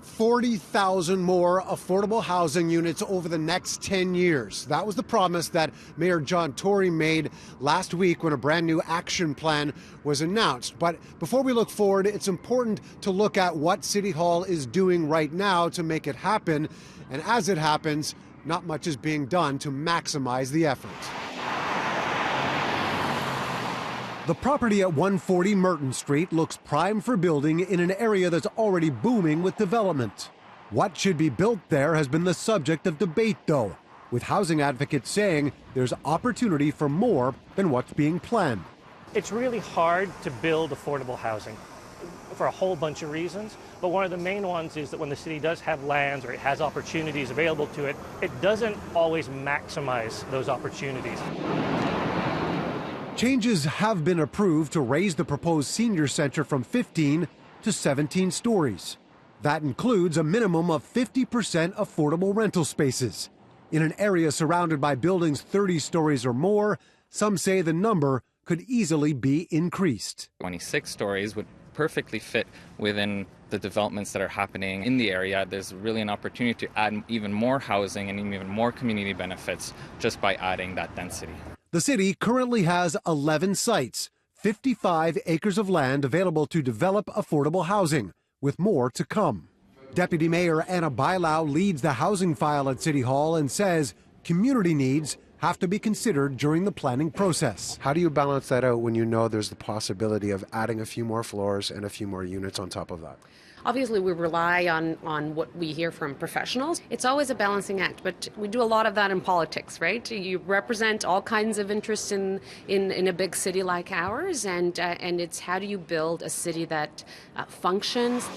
40,000 more affordable housing units over the next 10 years. That was the promise that Mayor John Tory made last week when a brand new action plan was announced. But before we look forward, it's important to look at what City Hall is doing right now to make it happen. And as it happens, not much is being done to maximize the effort. The property at 140 Merton Street looks prime for building in an area that's already booming with development. What should be built there has been the subject of debate, though, with housing advocates saying there's opportunity for more than what's being planned. It's really hard to build affordable housing for a whole bunch of reasons, but one of the main ones is that when the city does have lands or it has opportunities available to it, it doesn't always maximize those opportunities. Changes have been approved to raise the proposed senior center from 15 to 17 stories. That includes a minimum of 50% affordable rental spaces. In an area surrounded by buildings 30 stories or more, some say the number could easily be increased. 26 stories would perfectly fit within the developments that are happening in the area. There's really an opportunity to add even more housing and even more community benefits just by adding that density. The city currently has 11 sites, 55 acres of land available to develop affordable housing, with more to come. Deputy Mayor Anna Bailau leads the housing file at City Hall and says community needs have to be considered during the planning process. How do you balance that out when you know there's the possibility of adding a few more floors and a few more units on top of that? Obviously, we rely on what we hear from professionals. It's always a balancing act, but we do a lot of that in politics, right? You represent all kinds of interests in a big city like ours, and it's how do you build a city that functions.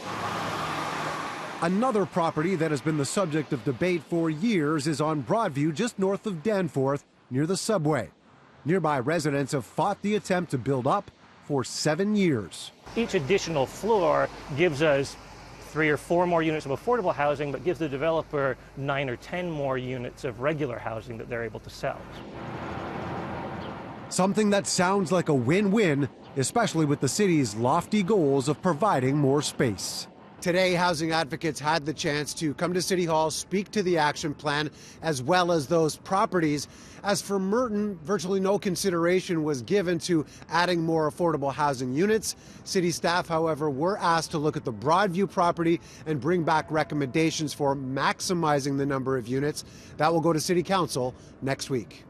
Another property that has been the subject of debate for years is on Broadview, just north of Danforth, near the subway. Nearby residents have fought the attempt to build up for 7 years. Each additional floor gives us 3 or 4 more units of affordable housing, but gives the developer 9 or 10 more units of regular housing that they're able to sell. Something that sounds like a win-win, especially with the city's lofty goals of providing more space. Today, housing advocates had the chance to come to City Hall, speak to the action plan, as well as those properties. As for Merton, virtually no consideration was given to adding more affordable housing units. City staff, however, were asked to look at the Broadview property and bring back recommendations for maximizing the number of units. That will go to City Council next week.